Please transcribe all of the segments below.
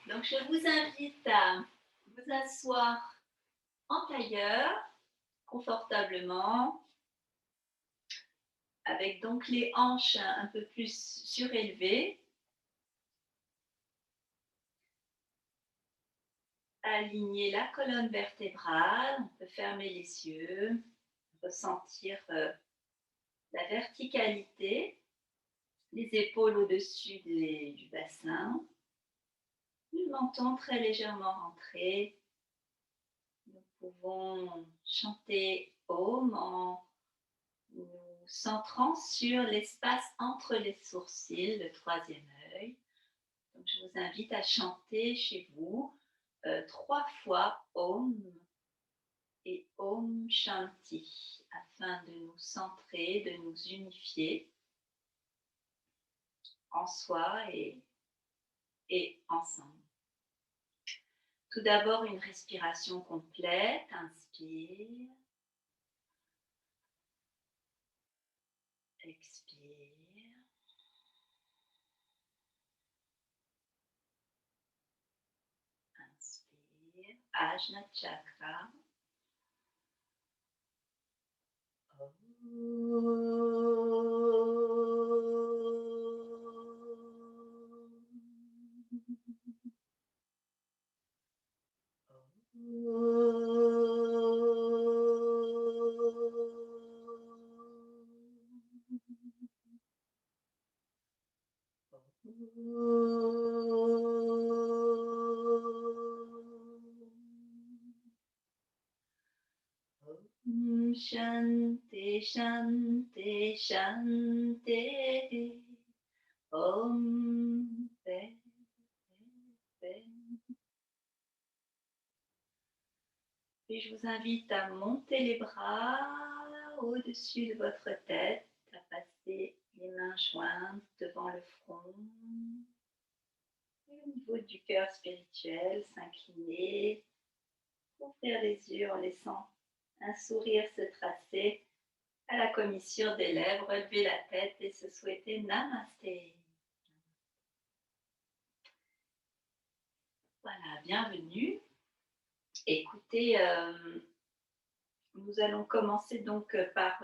Donc, je vous invite à vous asseoir en tailleur, confortablement, avec donc les hanches un peu plus surélevées. Aligner la colonne vertébrale, on peut fermer les yeux, ressentir la verticalité, les épaules au-dessus du bassin, le menton très légèrement rentré. Nous pouvons chanter Om en nous centrant sur l'espace entre les sourcils, le troisième œil. Donc, je vous invite à chanter chez vous 3 fois Om et Om Shanti afin de nous centrer, de nous unifier en soi et ensemble. Tout d'abord, une respiration complète. Inspire. Expire. Inspire. Ajna Chakra. Shanti, Shanti, Shanti. Om, paix, paix. Puis je vous invite à monter les bras au-dessus de votre tête, à passer les mains jointes devant le front. Et au niveau du cœur spirituel, s'incliner, ouvrir les yeux en laissant un sourire se tracer à la commissure des lèvres, relever la tête et se souhaiter Namasté. Voilà, bienvenue. Écoutez, nous allons commencer donc par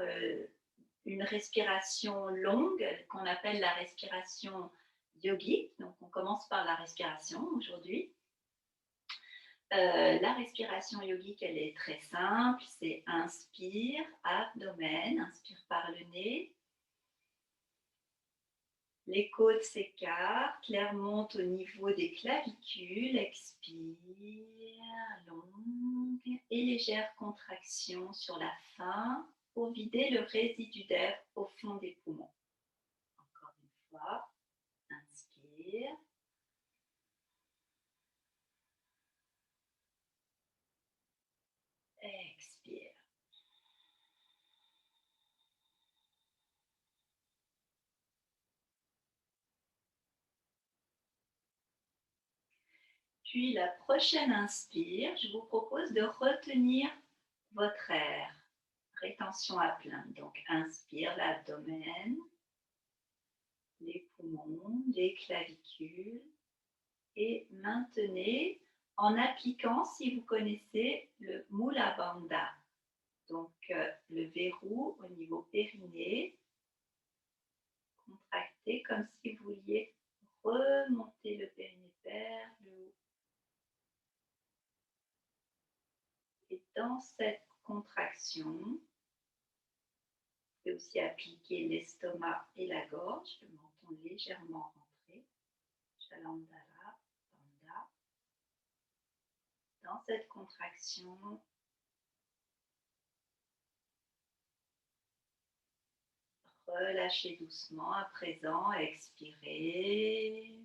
une respiration longue qu'on appelle la respiration yogique. Donc, on commence par la respiration aujourd'hui. La respiration yogique, elle est très simple. C'est inspire, abdomen, inspire par le nez. Les côtes s'écartent, l'air monte au niveau des clavicules. Expire, longue et légère contraction sur la fin pour vider le résidu d'air au fond des poumons. Encore une fois, inspire. Expire. Puis la prochaine inspire, je vous propose de retenir votre air. Rétention à plein. Donc inspire l'abdomen, les poumons, les clavicules et maintenez en appliquant, si vous connaissez, le Mula Bandha. Donc le verrou au niveau périnée, contracté comme si vous vouliez remonter le périnée vers le haut. Et dans cette contraction, vous pouvez aussi appliquer l'estomac et la gorge, le menton légèrement rentré. Chalandala, Bandha. Dans cette contraction, relâchez doucement à présent, expirez.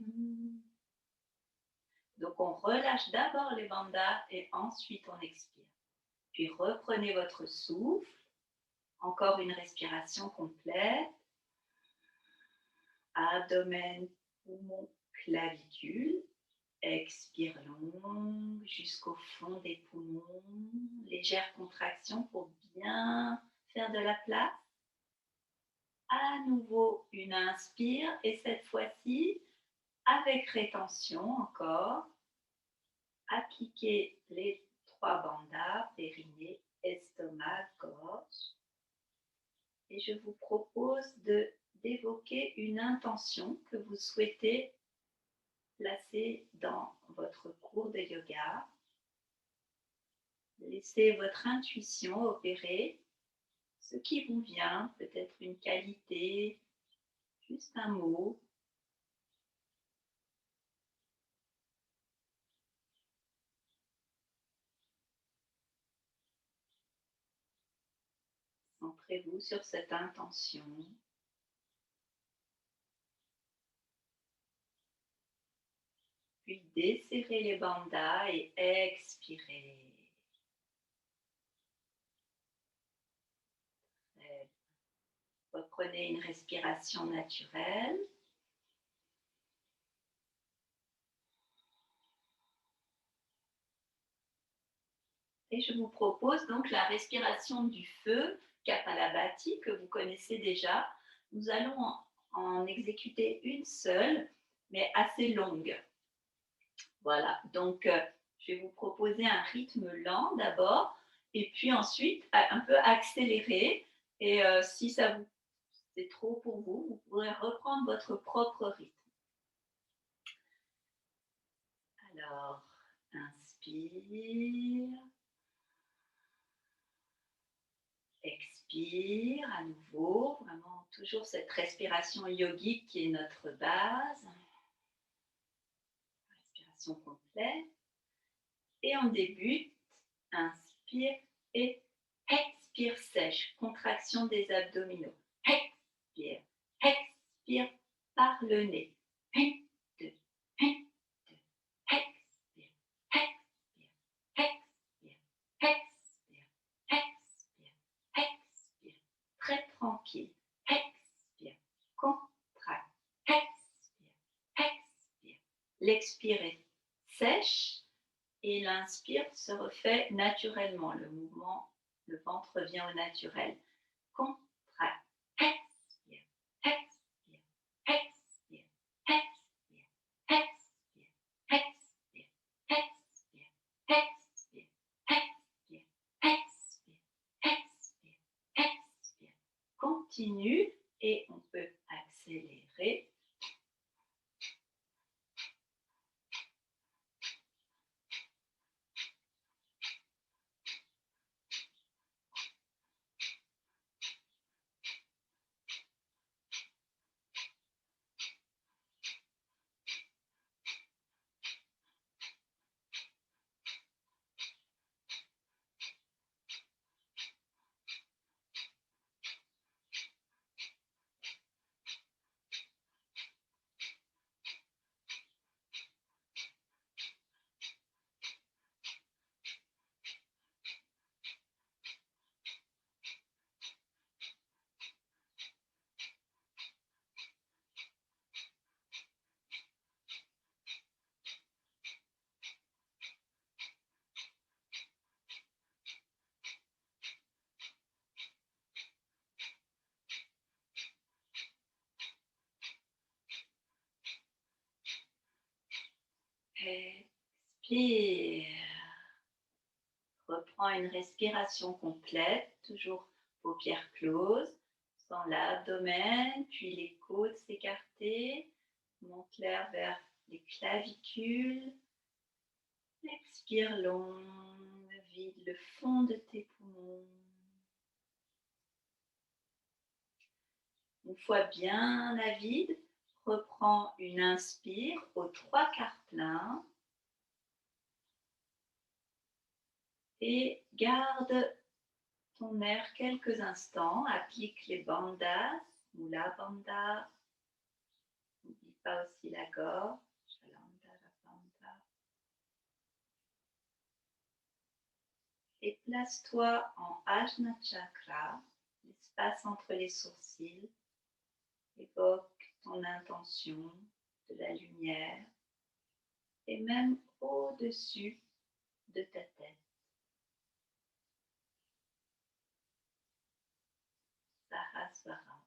Donc on relâche d'abord les bandhas et ensuite on expire. Puis reprenez votre souffle. Encore une respiration complète. Abdomen, poumon, clavicule. Expire long jusqu'au fond des poumons. Légère contraction pour bien faire de la place. À nouveau une inspire et cette fois-ci avec rétention encore. appliquez les 3 bandhas, périnée, estomac, gorge. Et je vous propose d'évoquer une intention que vous souhaitez placer dans votre cours de yoga. Laissez votre intuition opérer ce qui vous vient, peut-être une qualité, juste un mot. Centrez-vous sur cette intention. Puis desserrez les bandhas et expirez. Reprenez une respiration naturelle. Et je vous propose donc la respiration du feu, Kapalabhati, que vous connaissez déjà. Nous allons en exécuter une seule, mais assez longue. Voilà, donc je vais vous proposer un rythme lent d'abord, et puis ensuite un peu accéléré. Et si c'est trop pour vous, vous pourrez reprendre votre propre rythme. Alors, inspire. Expire à nouveau, vraiment toujours cette respiration yogique qui est notre base. Respiration complète. Et on débute. Inspire et expire sèche. Contraction des abdominaux. Expire, expire par le nez. 1, 2, 1, 2. Expire, expire, expire, expire, expire, expire. Très tranquille. Expire, contracte, expire, expire. L'expire est sèche et l'inspire se refait naturellement. Le mouvement, le ventre vient au naturel. Contracte, expire, expire, expire, expire, expire, expire, expire, expire, expire, expire, expire, expire. Continue et on peut accélérer. Expire. Reprends une respiration complète, toujours paupières closes, sans l'abdomen, puis les côtes s'écarter. Monte l'air vers les clavicules. Expire long, vide le fond de tes poumons. Une fois bien à vide, reprends une inspire aux 3/4 plein. Et garde ton air quelques instants, applique les bandhas, Mula Bandha, n'oublie pas aussi la gorge, Jalandhara Bandha. Et place-toi en Ajna Chakra, l'espace entre les sourcils, évoque ton intention de la lumière et même au-dessus de ta tête. Sahasrara.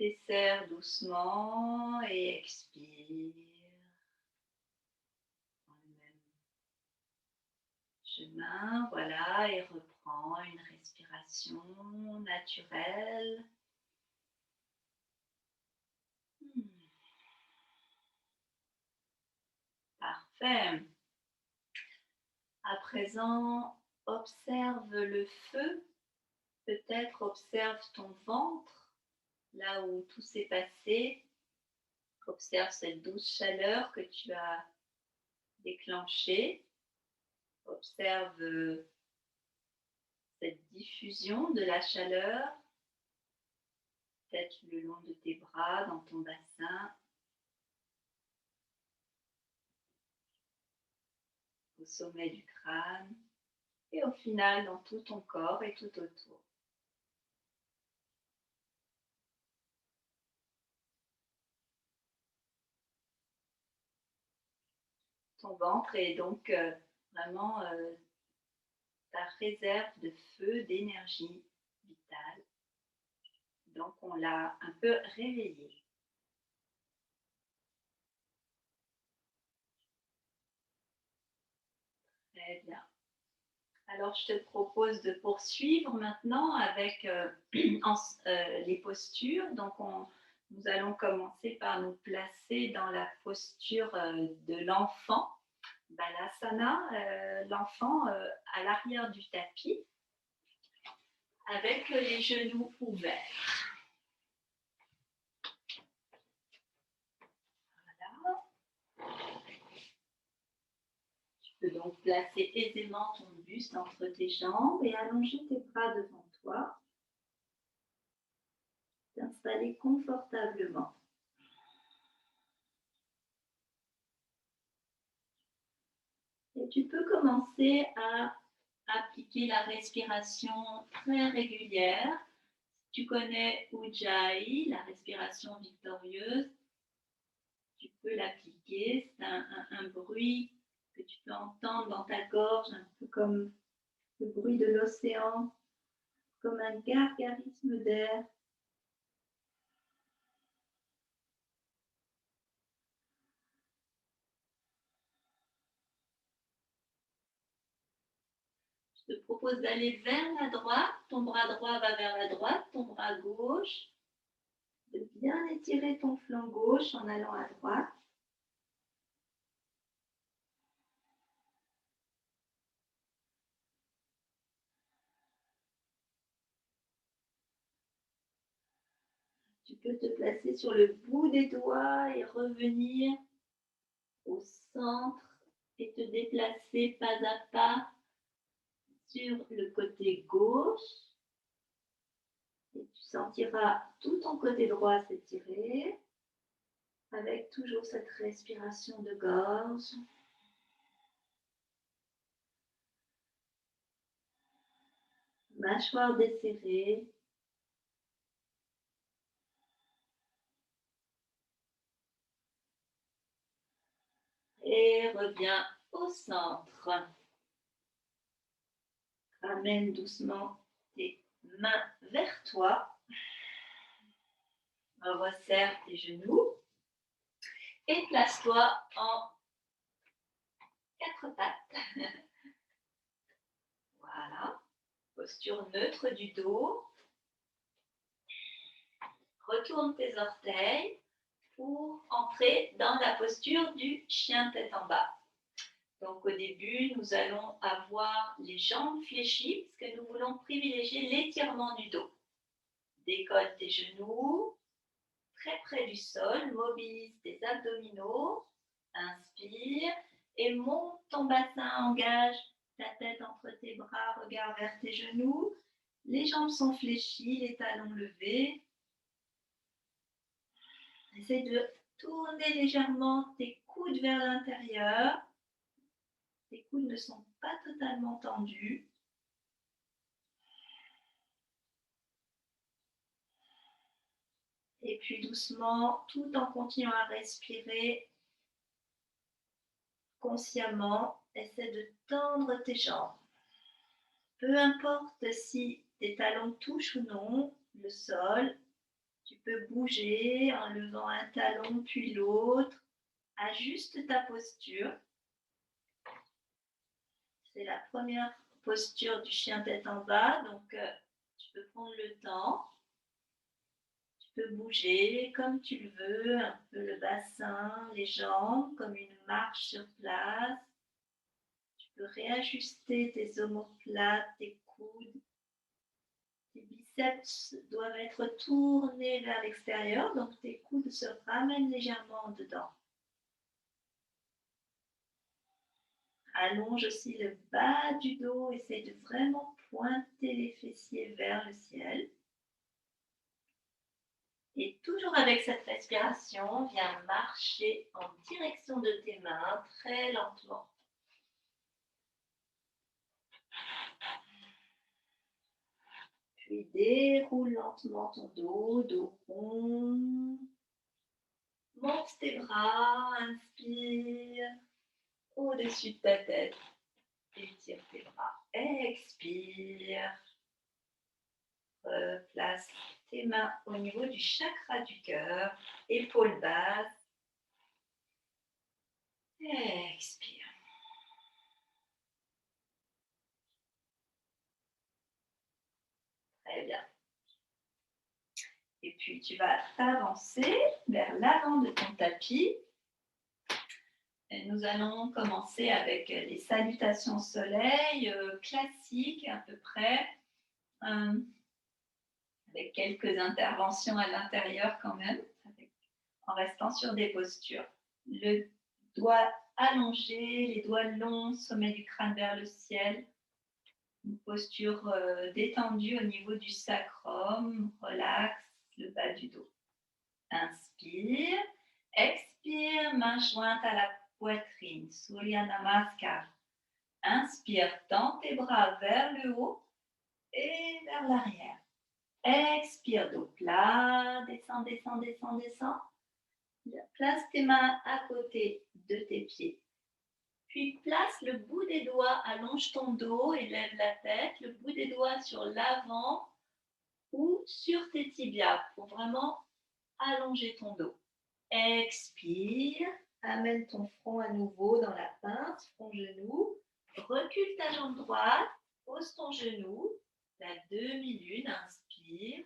Desserre doucement et expire. Dans le même chemin, voilà, et reprends une respiration naturelle. Parfait. À présent, observe le feu. Peut-être observe ton ventre, là où tout s'est passé. Observe cette douce chaleur que tu as déclenchée. Observe cette diffusion de la chaleur, peut-être le long de tes bras, dans ton bassin, au sommet du crâne et au final dans tout ton corps et tout autour. Ton ventre est donc vraiment ta réserve de feu, d'énergie vitale. Donc on l'a un peu réveillé. Très bien. Alors je te propose de poursuivre maintenant avec les postures. Donc nous allons commencer par nous placer dans la posture de l'enfant. Balasana, l'enfant à l'arrière du tapis avec les genoux ouverts. Voilà. Tu peux donc placer aisément ton buste entre tes jambes et allonger tes bras devant toi. T'installer confortablement. Et tu peux commencer à appliquer la respiration très régulière. Si tu connais Ujjayi, la respiration victorieuse, tu peux l'appliquer. C'est un bruit que tu peux entendre dans ta gorge, un peu comme le bruit de l'océan, comme un gargarisme d'air. Je te propose d'aller vers la droite. Ton bras droit va vers la droite, ton bras gauche. De bien étirer ton flanc gauche en allant à droite. Tu peux te placer sur le bout des doigts et revenir au centre et te déplacer pas à pas sur le côté gauche. Et tu sentiras tout ton côté droit s'étirer avec toujours cette respiration de gorge. Mâchoire desserrée. Et reviens au centre. Ramène doucement tes mains vers toi. Resserre tes genoux. Et place-toi en quatre pattes. Voilà. Posture neutre du dos. Retourne tes orteils pour entrer dans la posture du chien tête en bas. Donc au début, nous allons avoir les jambes fléchies parce que nous voulons privilégier l'étirement du dos. Décolle tes genoux, très près du sol, mobilise tes abdominaux, inspire et monte ton bassin, engage ta tête entre tes bras, regarde vers tes genoux. Les jambes sont fléchies, les talons levés. Essaye de tourner légèrement tes coudes vers l'intérieur. Tes coudes ne sont pas totalement tendus. Et puis doucement, tout en continuant à respirer consciemment, essaie de tendre tes jambes. Peu importe si tes talons touchent ou non le sol, Tu peux bouger en levant un talon puis l'autre. Ajuste ta posture. C'est la première posture du chien tête en bas, donc tu peux prendre le temps. Tu peux bouger comme tu le veux, un peu le bassin, les jambes, comme une marche sur place. Tu peux réajuster tes omoplates, tes coudes. Tes biceps doivent être tournés vers l'extérieur, donc tes coudes se ramènent légèrement dedans. Allonge aussi le bas du dos, essaye de vraiment pointer les fessiers vers le ciel. Et toujours avec cette respiration, viens marcher en direction de tes mains très lentement. Puis déroule lentement ton dos, dos rond. Monte tes bras, inspire au-dessus de ta tête. Étire tes bras. Expire. Place tes mains au niveau du chakra du cœur. Épaules basses. Expire. Très bien. Et puis tu vas t'avancer vers l'avant de ton tapis. Et nous allons commencer avec les salutations au soleil classiques à peu près. Avec quelques interventions à l'intérieur quand même, en restant sur des postures. Le doigt allongé, les doigts longs, sommet du crâne vers le ciel. Une posture détendue au niveau du sacrum, relaxe le bas du dos. Inspire, expire, main jointe à la poitrine, Surya Namaskar. Inspire, tends tes bras vers le haut et vers l'arrière. Expire, dos plat, descends, descends, descends, descends. Place tes mains à côté de tes pieds. Puis place le bout des doigts, allonge ton dos et lève la tête, le bout des doigts sur l'avant ou sur tes tibias pour vraiment allonger ton dos. Expire, amène ton front à nouveau dans la pince, front-genou. Recule ta jambe droite, pose ton genou, la demi-lune, inspire.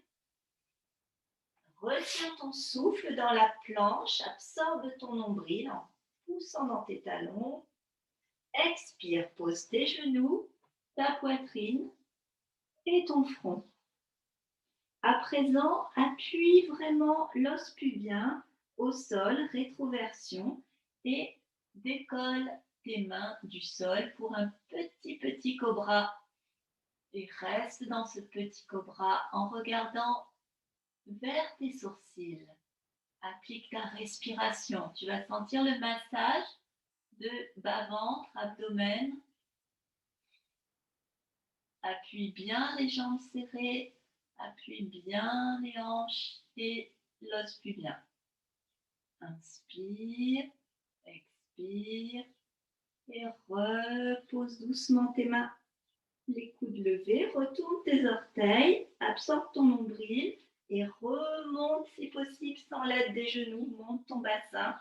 Retiens ton souffle dans la planche, absorbe ton nombril en poussant dans tes talons. Expire, pose tes genoux, ta poitrine et ton front. À présent, appuie vraiment l'os pubien au sol, rétroversion, et décolle tes mains du sol pour un petit cobra. Et reste dans ce petit cobra en regardant vers tes sourcils. Applique ta respiration. Tu vas sentir le massage de bas-ventre, abdomen. Appuie bien les jambes serrées. Appuie bien les hanches et l'os pubien. Inspire, expire et repose doucement tes mains. Les coudes levés, retourne tes orteils, absorbe ton nombril et remonte si possible sans l'aide des genoux, monte ton bassin,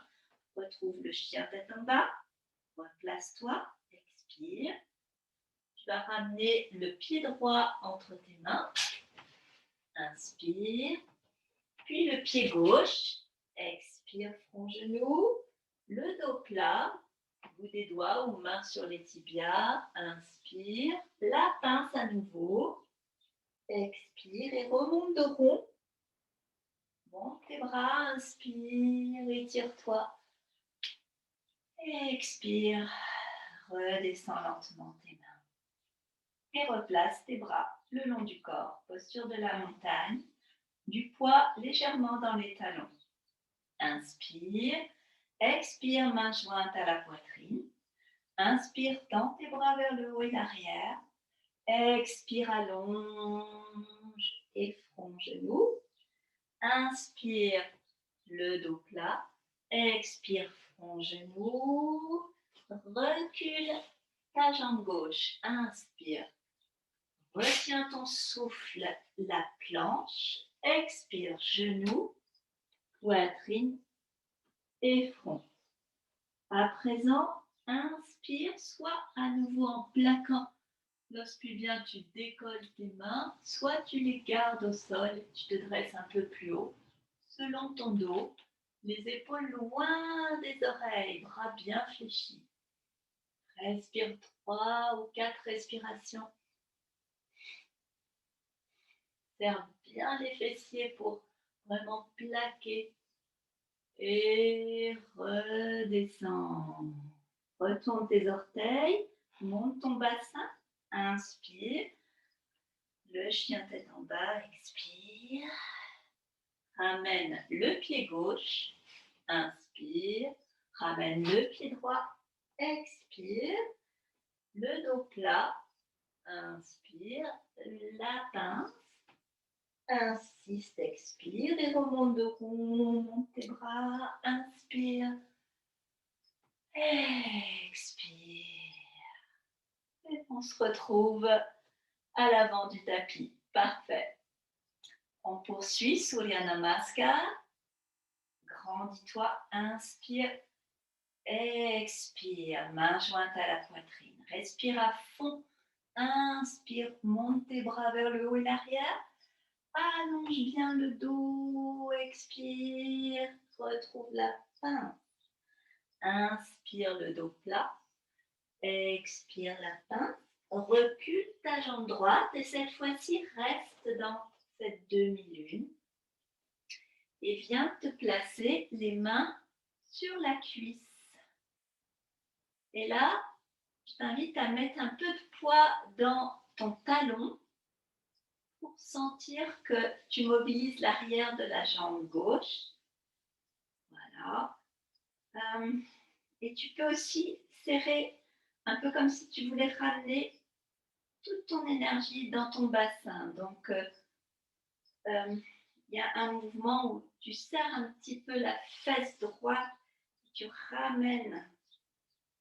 retrouve le chien tête en bas, replace-toi, expire. Tu vas ramener le pied droit entre tes mains, inspire, puis le pied gauche, expire, front-genou, le dos plat, bout des doigts ou main sur les tibias, inspire, la pince à nouveau, expire et remonte de rond. Monte tes bras, inspire, étire-toi. Expire, redescends lentement tes mains. Et replace tes bras le long du corps, posture de la montagne, du poids légèrement dans les talons. Inspire, expire, main jointe à la poitrine. Inspire, tends tes bras vers le haut et l'arrière. Expire, allonge et front, genou. Inspire, le dos plat. Expire, front, genou. Recule ta jambe gauche. Inspire. Retiens ton souffle, la planche. Expire, genoux, poitrine et front. À présent, inspire, soit à nouveau en plaquant l'os-pubien, tu décolles tes mains, soit tu les gardes au sol, tu te dresses un peu plus haut, selon ton dos, les épaules loin des oreilles, bras bien fléchis. Respire 3 ou 4 respirations. Serre bien les fessiers pour vraiment plaquer. Et redescends. Retourne tes orteils, monte ton bassin, inspire. Le chien tête en bas, expire. Ramène le pied gauche, inspire. Ramène le pied droit, expire. Le dos plat, inspire. La pince, insiste, expire. Et remonte de rond, monte tes bras, inspire. Expire. Et on se retrouve à l'avant du tapis. Parfait. On poursuit Surya Namaskar. Grandis-toi, inspire, expire, main jointe à la poitrine. Respire à fond, inspire, monte tes bras vers le haut et l'arrière. Allonge bien le dos, expire, retrouve la pince. Inspire le dos plat, expire la pince. Recule ta jambe droite et cette fois-ci reste dans cette demi-lune. Et viens te placer les mains sur la cuisse. Et là, je t'invite à mettre un peu de poids dans ton talon pour sentir que tu mobilises l'arrière de la jambe gauche. Voilà. Et tu peux aussi serrer un peu comme si tu voulais ramener toute ton énergie dans ton bassin. Donc, il y a un mouvement où tu serres un petit peu la fesse droite et tu ramènes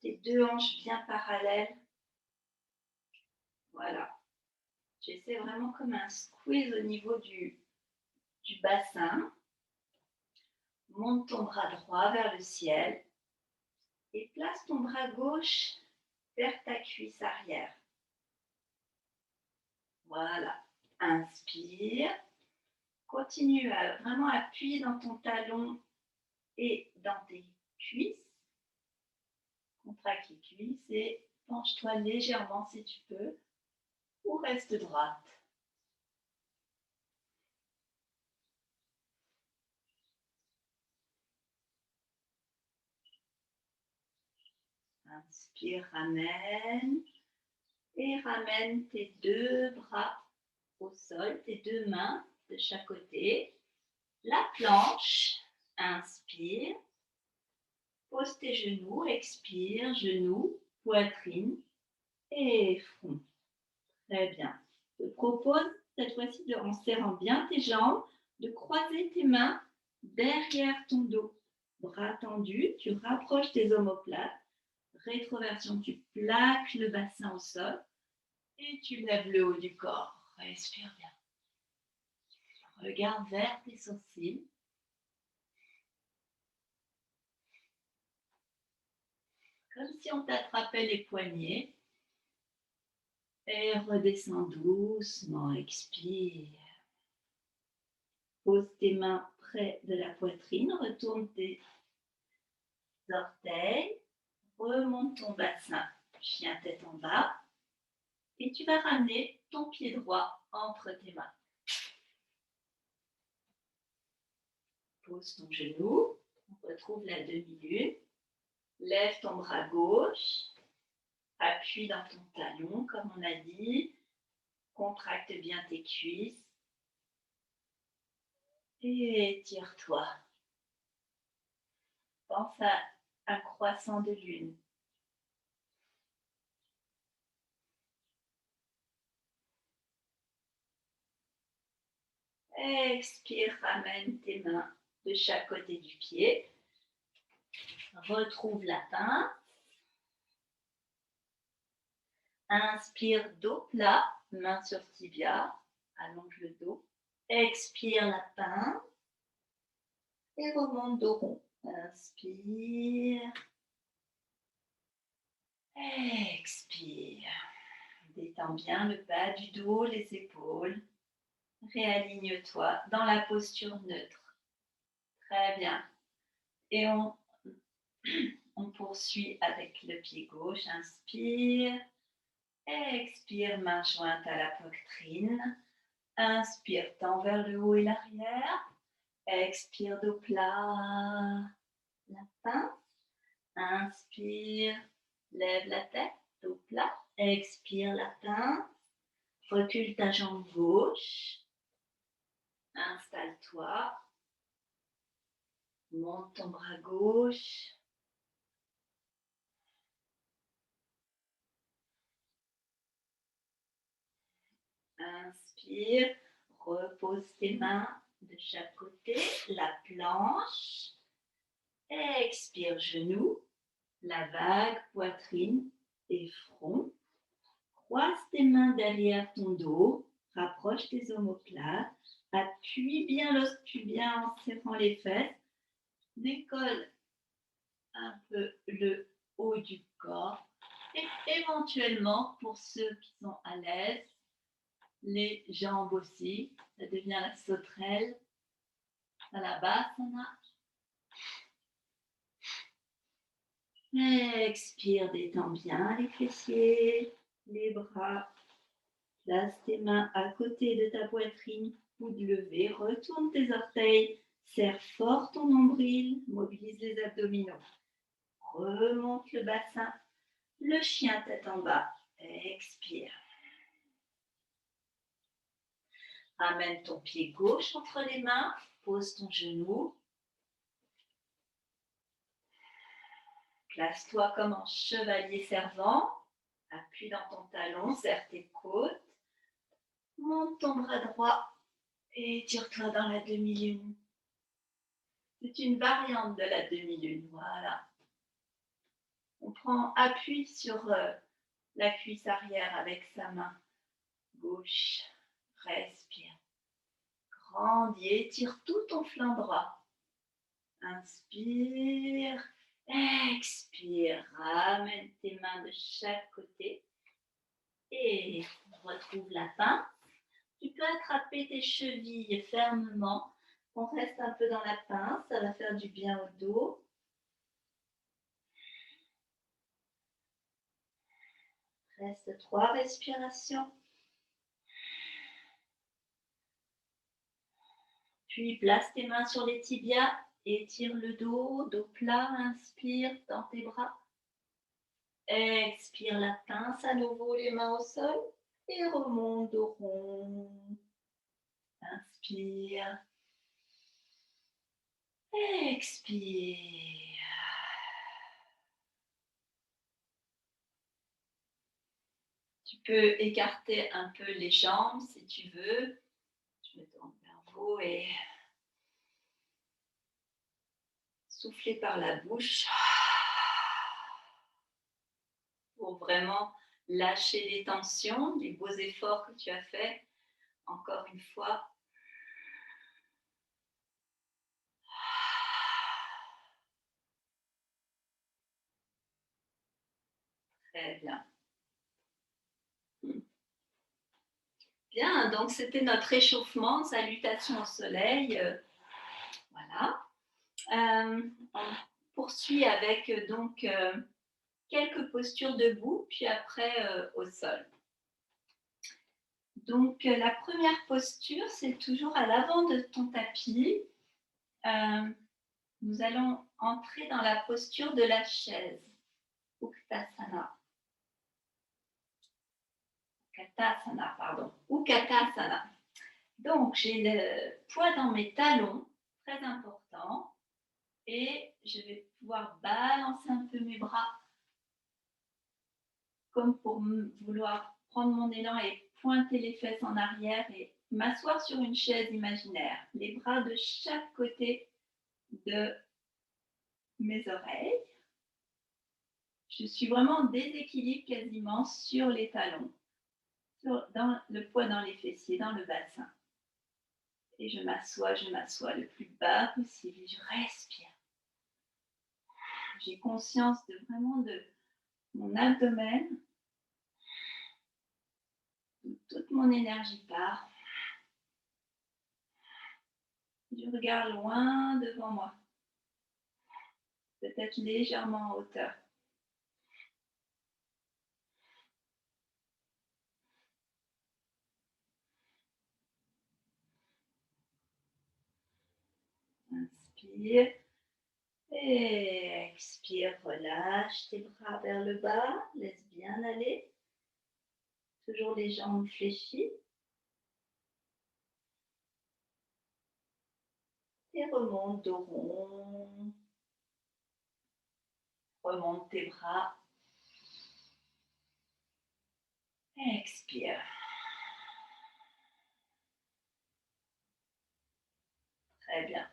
tes deux hanches bien parallèles. Voilà. Tu essaies vraiment comme un squeeze au niveau du bassin. Monte ton bras droit vers le ciel et place ton bras gauche vers ta cuisse arrière. Voilà. Inspire. Continue à vraiment appuyer dans ton talon et dans tes cuisses. Contracte les cuisses et penche-toi légèrement si tu peux ou reste droite. Inspire, ramène et ramène tes deux bras au sol, tes deux mains de chaque côté. La planche, inspire, pose tes genoux, expire, genoux, poitrine et front. Très bien. Je te propose cette fois-ci, en serrant bien tes jambes, de croiser tes mains derrière ton dos. Bras tendus, tu rapproches tes omoplates. Rétroversion, tu plaques le bassin au sol et tu lèves le haut du corps. Respire bien. Regarde vers tes sourcils. Comme si on t'attrapait les poignets. Et redescends doucement, expire. Pose tes mains près de la poitrine, retourne tes orteils, remonte ton bassin, chien tête en bas. Et tu vas ramener ton pied droit entre tes mains. Pose ton genou, on retrouve la demi-lune. Lève ton bras gauche, appuie dans ton talon, comme on a dit. Contracte bien tes cuisses. Et étire-toi. Pense à un croissant de lune. Expire, ramène tes mains de chaque côté du pied. Retrouve la pince. Inspire, dos plat, main sur tibia. Allonge le dos. Expire lapin. Et remonte dos rond. Inspire. Expire. Détends bien le bas du dos, les épaules. Réaligne-toi dans la posture neutre. Très bien. Et on poursuit avec le pied gauche. Inspire. Expire, main jointe à la poitrine. Inspire, tends vers le haut et l'arrière. Expire, dos plat. Lapin. Inspire, lève la tête, dos plat. Expire, lapin. Recule ta jambe gauche. Installe-toi. Monte ton bras gauche. Inspire. Repose tes mains de chaque côté. La planche. Expire, genoux. La vague, poitrine et front. Croise tes mains derrière ton dos. Rapproche tes omoplates. Appuie bien l'os pubien en serrant les fesses. Décolle un peu le haut du corps. Et éventuellement, pour ceux qui sont à l'aise, les jambes aussi. Ça devient la sauterelle. À la basana. Expire, détends bien les fessiers, les bras. Place tes mains à côté de ta poitrine, coude levé, retourne tes orteils, serre fort ton nombril, mobilise les abdominaux. Remonte le bassin, le chien tête en bas, expire. Amène ton pied gauche entre les mains, pose ton genou. Place-toi comme en chevalier servant, appuie dans ton talon, serre tes côtes. Monte ton bras droit et tire-toi dans la demi-lune. C'est une variante de la demi-lune, voilà. On prend appui sur la cuisse arrière avec sa main gauche. Respire. Grandis, étire tout ton flanc droit. Inspire. Expire. Ramène tes mains de chaque côté. Et retrouve la pince. Tu peux attraper tes chevilles fermement. On reste un peu dans la pince, ça va faire du bien au dos. Reste 3 respirations. Puis place tes mains sur les tibias, étire le dos, dos plat, inspire dans tes bras. Expire la pince, à nouveau les mains au sol et remonte dos rond. Inspire. Expire. Tu peux écarter un peu les jambes si tu veux. Je me tourne vers vous et souffler par la bouche pour vraiment lâcher les tensions, les beaux efforts que tu as faits. Encore une fois. Très bien. Bien, donc c'était notre échauffement, salutations au soleil. Voilà. On poursuit avec donc quelques postures debout, puis après au sol. Donc la première posture, c'est toujours à l'avant de ton tapis. Nous allons entrer dans la posture de la chaise, Uttanasana. Katasana, pardon, Uttanasana. Donc j'ai le poids dans mes talons, très important, et je vais pouvoir balancer un peu mes bras comme pour vouloir prendre mon élan et pointer les fesses en arrière et m'asseoir sur une chaise imaginaire, les bras de chaque côté de mes oreilles. Je suis vraiment en déséquilibre quasiment sur les talons, dans le poids dans les fessiers, dans le bassin. Et je m'assois le plus bas possible. Je respire. J'ai conscience vraiment de mon abdomen, où toute mon énergie part. Je regarde loin devant moi, peut-être légèrement en hauteur. Inspire et expire, relâche tes bras vers le bas, laisse bien aller. Toujours les jambes fléchies. Et remonte dos rond. Remonte tes bras. Expire. Très bien.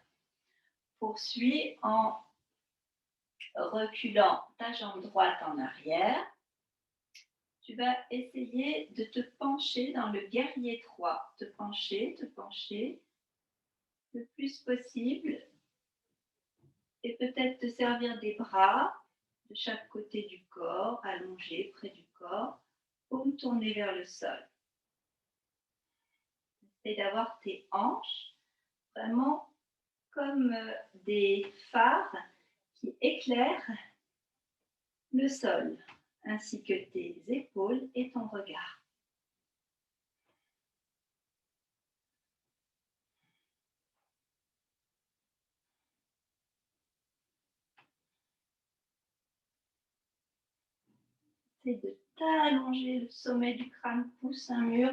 Poursuis en reculant ta jambe droite en arrière. Tu vas essayer de te pencher dans le guerrier 3. Te pencher le plus possible. Et peut-être te servir des bras de chaque côté du corps, allongés près du corps, pour tourner vers le sol. Essaye d'avoir tes hanches vraiment comme des phares qui éclairent le sol, ainsi que tes épaules et ton regard. Essaye de t'allonger, le sommet du crâne pousse un mur,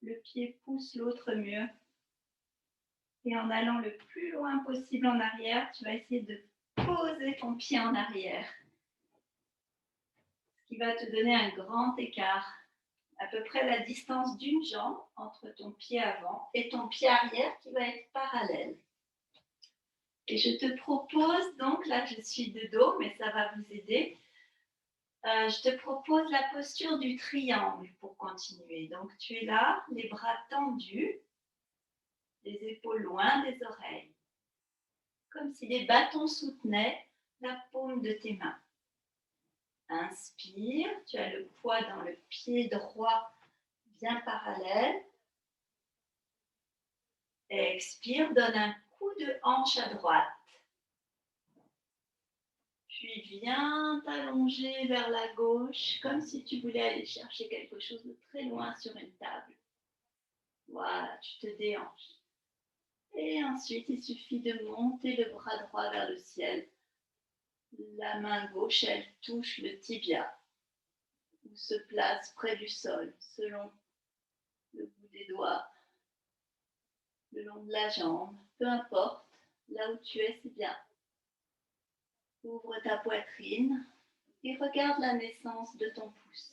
le pied pousse l'autre mur. Et en allant le plus loin possible en arrière, tu vas essayer de poser ton pied en arrière, ce qui va te donner un grand écart, à peu près la distance d'une jambe entre ton pied avant et ton pied arrière qui va être parallèle. Et je te propose, donc là je suis de dos, mais ça va vous aider, je te propose la posture du triangle pour continuer. Donc tu es là, les bras tendus, les épaules loin des oreilles, comme si les bâtons soutenaient la paume de tes mains. Inspire, tu as le poids dans le pied droit bien parallèle. Expire, donne un coup de hanche à droite. Puis viens t'allonger vers la gauche, comme si tu voulais aller chercher quelque chose de très loin sur une table. Voilà, tu te déhanches. Et ensuite, il suffit de monter le bras droit vers le ciel. La main gauche, elle touche le tibia, ou se place près du sol, selon le bout des doigts, le long de la jambe, peu importe, là où tu es, c'est bien. Ouvre ta poitrine et regarde la naissance de ton pouce.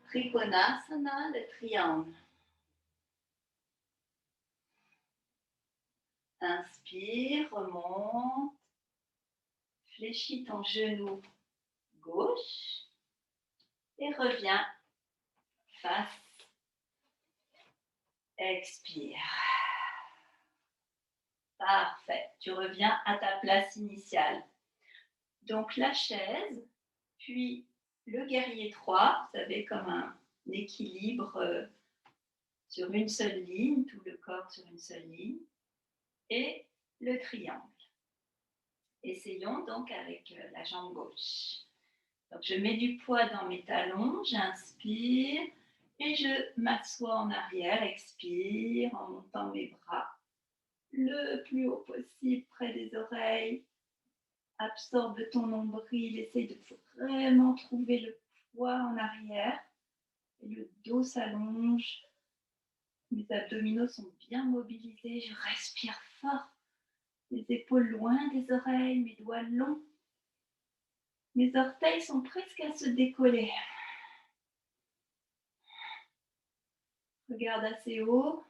Trikonasana, le triangle. Inspire, remonte, fléchis ton genou gauche et reviens face. Expire. Parfait. Tu reviens à ta place initiale. Donc la chaise, puis le guerrier 3, vous savez, comme un équilibre sur une seule ligne, tout le corps sur une seule ligne, et le triangle. Essayons donc avec la jambe gauche. Donc je mets du poids dans mes talons, j'inspire et je m'assois en arrière, expire en montant mes bras le plus haut possible près des oreilles. Absorbe ton nombril, essaye de vraiment trouver le poids en arrière. Et le dos s'allonge, mes abdominaux sont bien mobilisés, je respire fort. Les épaules loin des oreilles, mes doigts longs. Mes orteils sont presque à se décoller. Regarde assez haut.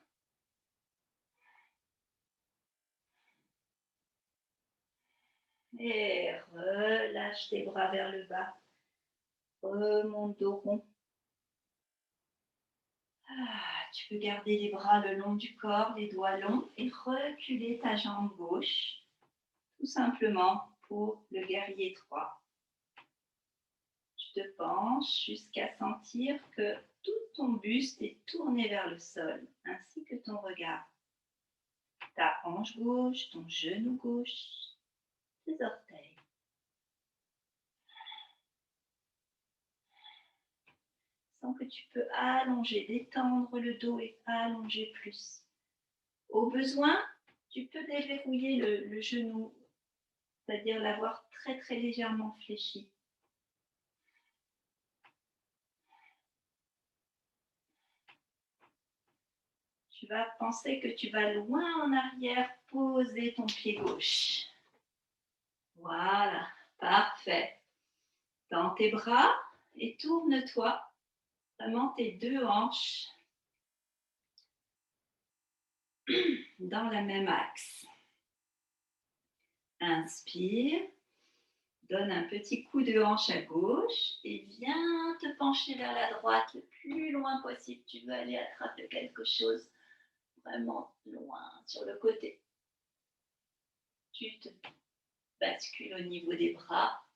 Et relâche tes bras vers le bas. Remonte dos rond. Tu peux garder les bras le long du corps, les doigts longs et reculer ta jambe gauche, tout simplement pour le guerrier 3. Tu te penches jusqu'à sentir que tout ton buste est tourné vers le sol, ainsi que ton regard. Ta hanche gauche, ton genou gauche, tes orteils. Sens que tu peux allonger, détendre le dos et allonger plus. Au besoin, tu peux déverrouiller le genou, c'est-à-dire l'avoir très très légèrement fléchi. Tu vas penser que tu vas loin en arrière, poser ton pied gauche. Voilà, parfait. Dans tes bras et tourne-toi, vraiment tes deux hanches dans le même axe. Inspire, donne un petit coup de hanche à gauche et viens te pencher vers la droite le plus loin possible. Tu veux aller attraper quelque chose vraiment loin sur le côté. Tu te bascules au niveau des bras,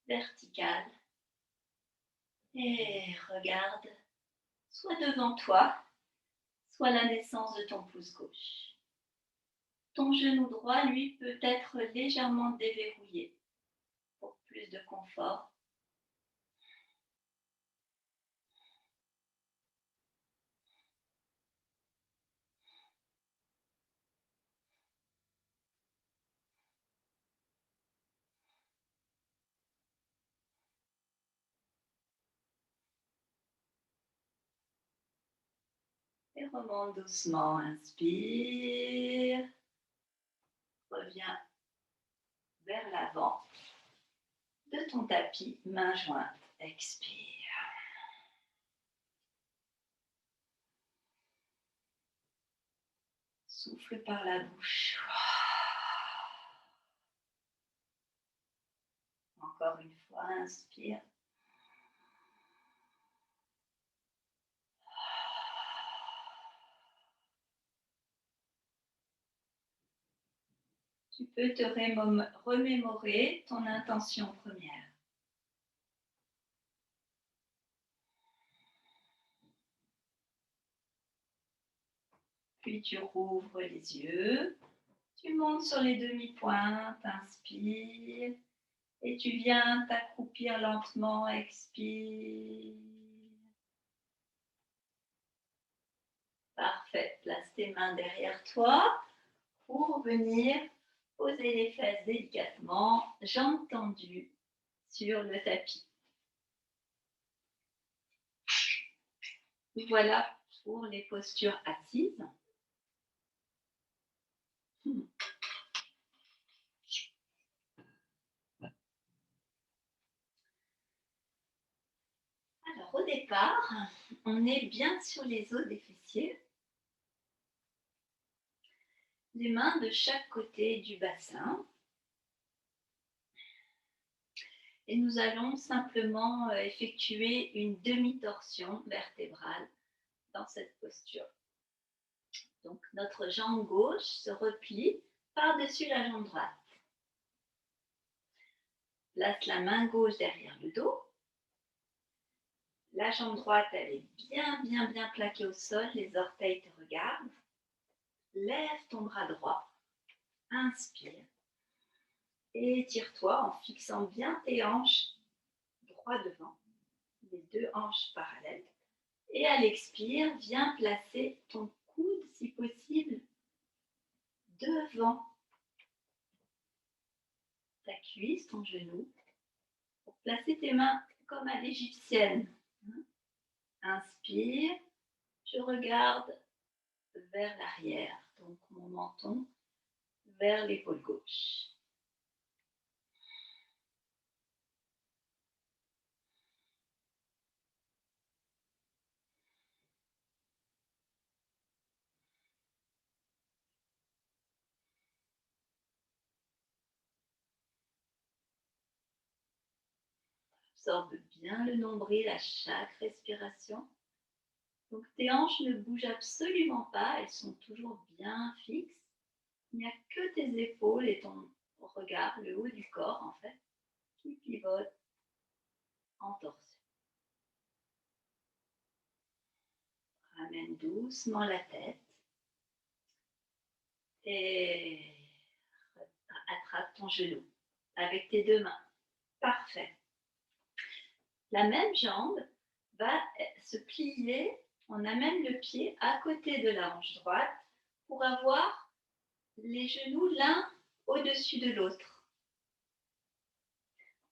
vertical. Et regarde, soit devant toi, soit la naissance de ton pouce gauche. Ton genou droit, lui, peut être légèrement déverrouillé pour plus de confort. Et remonte doucement, inspire. Reviens vers l'avant de ton tapis, main jointe. Expire. Souffle par la bouche. Encore une fois, inspire. Tu peux te remémorer ton intention première. Puis tu rouvres les yeux, tu montes sur les demi-pointes, inspire, et tu viens t'accroupir lentement, expire. Parfait, place tes mains derrière toi pour venir poser les fesses délicatement, jambes tendues sur le tapis. Voilà pour les postures assises. Alors au départ, on est bien sur les os des fessiers. Les mains de chaque côté du bassin. Et nous allons simplement effectuer une demi-torsion vertébrale dans cette posture. Donc notre jambe gauche se replie par-dessus la jambe droite. Place la main gauche derrière le dos. La jambe droite, elle est bien plaquée au sol, les orteils te regardent. Lève ton bras droit, inspire. Et étire-toi en fixant bien tes hanches droit devant, les deux hanches parallèles. Et à l'expire, viens placer ton coude, si possible, devant ta cuisse, ton genou, pour placer tes mains comme à l'égyptienne. Inspire, je regarde vers l'arrière, donc mon menton vers l'épaule gauche. absorbe bien le nombril à chaque respiration. Donc tes hanches ne bougent absolument pas, elles sont toujours bien fixes. Il n'y a que tes épaules et ton regard, le haut du corps en fait, qui pivotent en torsion. Ramène doucement la tête et attrape ton genou avec tes deux mains. Parfait. La même jambe va se plier. On amène le pied à côté de la hanche droite pour avoir les genoux l'un au-dessus de l'autre.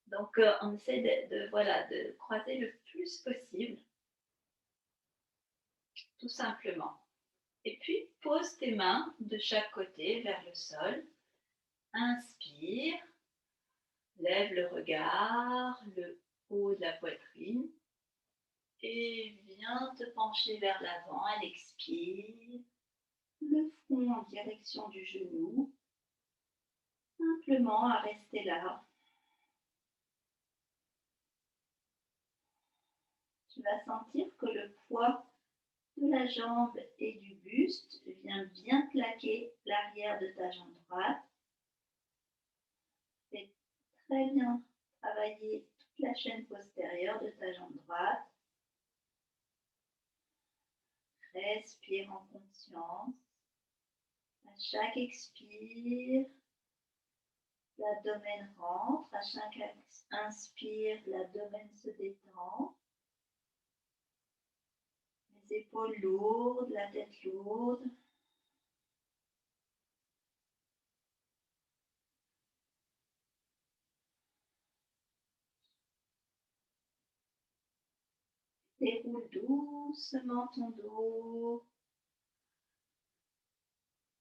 Donc, on essaie de croiser le plus possible, tout simplement. Et puis, pose tes mains de chaque côté vers le sol. Inspire, lève le regard, le haut de la poitrine. Et viens te pencher vers l'avant à l'expire. Le front en direction du genou. Simplement à rester là. Tu vas sentir que le poids de la jambe et du buste vient bien plaquer l'arrière de ta jambe droite. Fais très bien travailler toute la chaîne postérieure de ta jambe droite. Respire en conscience. À chaque expire, l'abdomen rentre. À chaque inspire, l'abdomen se détend. Les épaules lourdes, la tête lourde. Déroule doucement ton dos,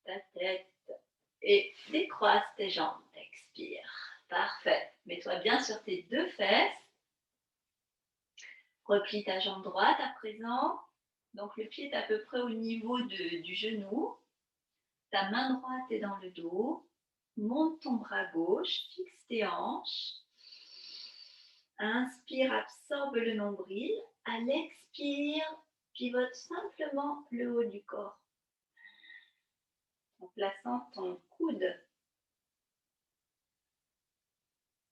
ta tête et décroise tes jambes. Expire. Parfait. Mets-toi bien sur tes deux fesses. Replie ta jambe droite à présent. Donc le pied est à peu près au niveau du genou. Ta main droite est dans le dos. Monte ton bras gauche, fixe tes hanches. Inspire, absorbe le nombril. À l'expire, pivote simplement le haut du corps. En plaçant ton coude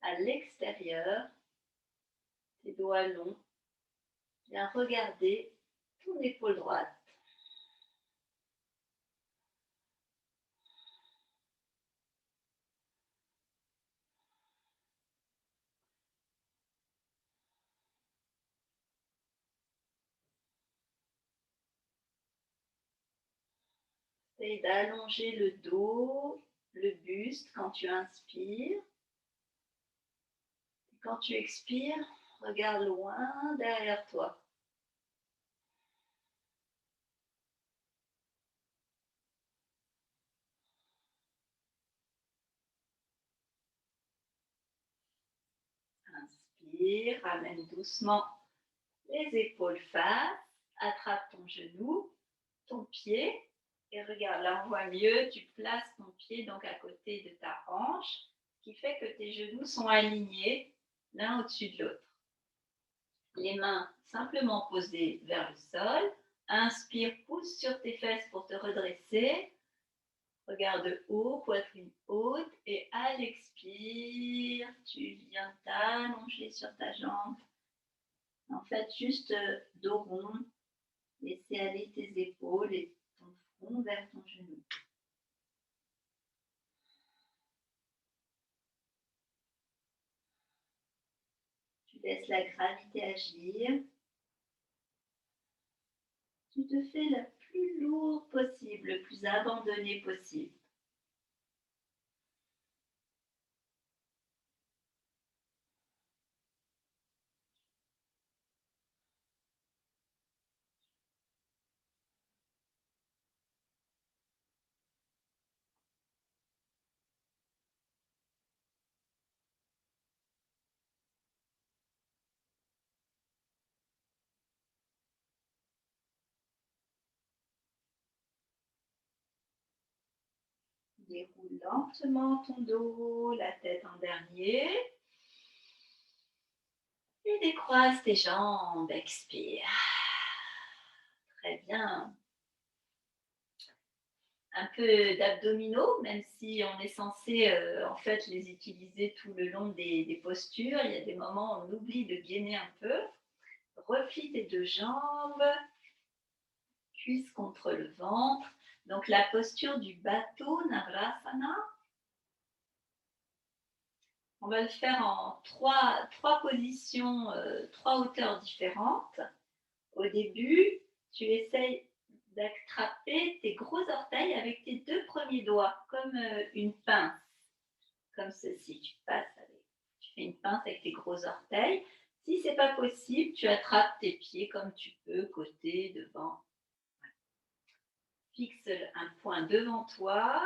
à l'extérieur, tes doigts longs, viens regarder ton épaule droite. Essaye d'allonger le dos, le buste quand tu inspires. Et quand tu expires, regarde loin derrière toi. Inspire, ramène doucement les épaules face, attrape ton genou, ton pied et regarde, là on voit mieux, tu places ton pied donc à côté de ta hanche, ce qui fait que tes genoux sont alignés l'un au-dessus de l'autre. Les mains simplement posées vers le sol. Inspire, pousse sur tes fesses pour te redresser. Regarde haut, poitrine haute. Et à l'expire, tu viens t'allonger sur ta jambe. En fait, juste dos rond. Laissez aller tes épaules et ton front vers ton genou. Tu laisses la gravité agir. Tu te fais le plus lourd possible, le plus abandonné possible. Déroule lentement ton dos, la tête en dernier. Et décroise tes jambes, expire. Très bien. Un peu d'abdominaux, même si on est censé en fait les utiliser tout le long des postures. Il y a des moments où on oublie de gainer un peu. Replie tes deux jambes, cuisses contre le ventre. Donc la posture du bateau, Navrasana. On va le faire en trois positions, trois hauteurs différentes. Au début, tu essayes d'attraper tes gros orteils avec tes deux premiers doigts, comme une pince, comme ceci. Tu fais une pince avec tes gros orteils. Si ce n'est pas possible, tu attrapes tes pieds comme tu peux, côté, devant. Fixe un point devant toi,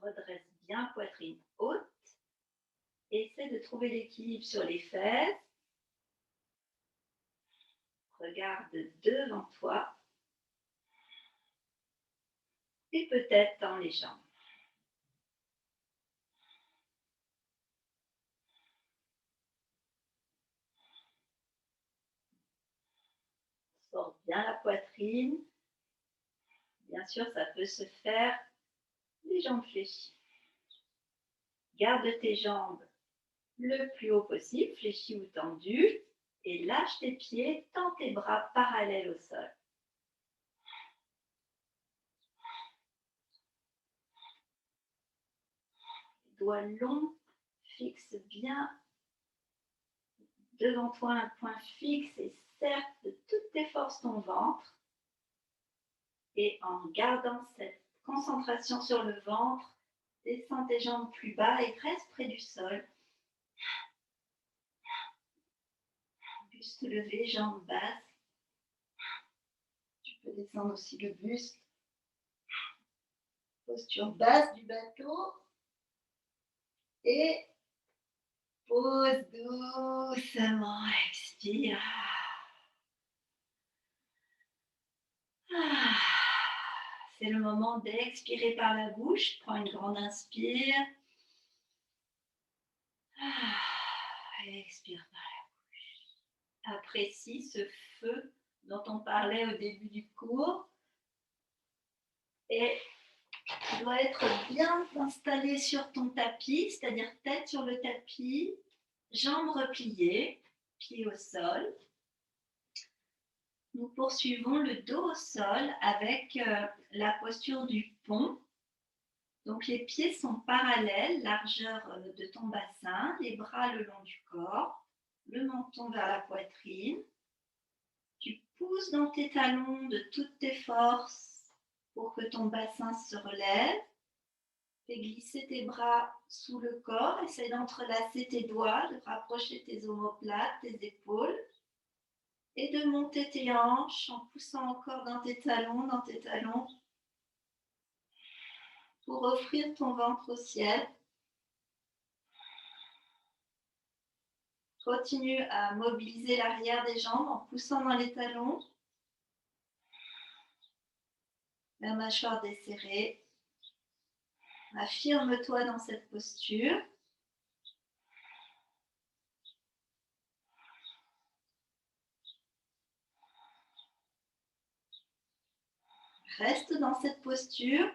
redresse bien poitrine haute. Essaie de trouver l'équilibre sur les fesses. Regarde devant toi. Et peut-être dans les jambes. Sors bien la poitrine. Bien sûr, ça peut se faire les jambes fléchies. Garde tes jambes le plus haut possible, fléchies ou tendues, et lâche tes pieds, tends tes bras parallèles au sol. Doigts longs, fixe bien devant toi un point fixe et serre de toutes tes forces ton ventre. Et en gardant cette concentration sur le ventre, descends tes jambes plus bas et reste près du sol. Buste levé, jambes basses. Tu peux descendre aussi le buste. Posture basse du bateau. Et pose doucement, expire. C'est le moment d'expirer par la bouche. Prends une grande inspire. Expire par la bouche. Apprécie ce feu dont on parlait au début du cours. Et tu dois être bien installé sur ton tapis, c'est-à-dire tête sur le tapis, jambes repliées, pieds au sol. Nous poursuivons le dos au sol avec la posture du pont. Donc les pieds sont parallèles, largeur de ton bassin, les bras le long du corps, le menton vers la poitrine. Tu pousses dans tes talons de toutes tes forces pour que ton bassin se relève. Fais glisser tes bras sous le corps, essaie d'entrelacer tes doigts, de rapprocher tes omoplates, tes épaules et de monter tes hanches en poussant encore dans tes talons pour offrir ton ventre au ciel. Continue à mobiliser l'arrière des jambes en poussant dans les talons. La mâchoire desserrée. Affirme-toi dans cette posture. Reste dans cette posture.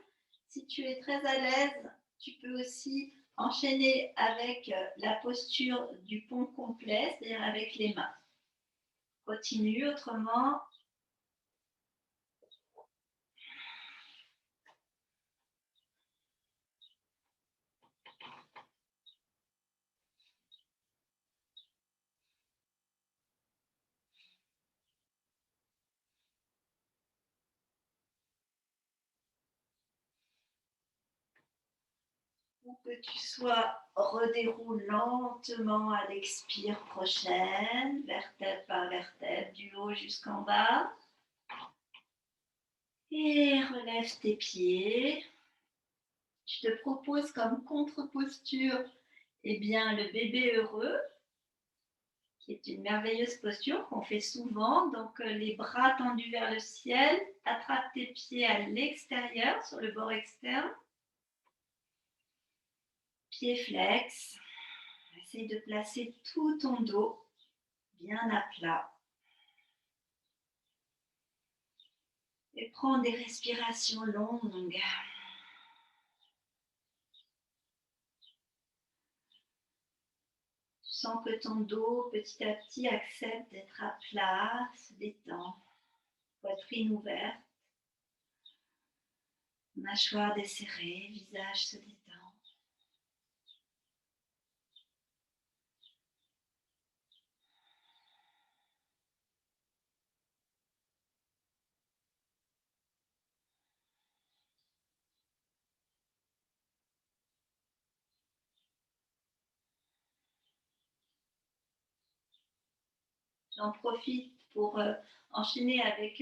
Si tu es très à l'aise, tu peux aussi enchaîner avec la posture du pont complet, c'est-à-dire avec les mains. Continue, autrement. Où que tu sois, redéroule lentement à l'expire prochaine, vertèbre par vertèbre, du haut jusqu'en bas. Et relève tes pieds. Je te propose comme contre-posture le bébé heureux, qui est une merveilleuse posture qu'on fait souvent. Donc les bras tendus vers le ciel, attrape tes pieds à l'extérieur, sur le bord externe. Pieds flex. Essaye de placer tout ton dos bien à plat. Et prends des respirations longues. Tu sens que ton dos, petit à petit, accepte d'être à plat, se détend. Poitrine ouverte. Mâchoire desserrée, visage se détend. J'en profite pour enchaîner avec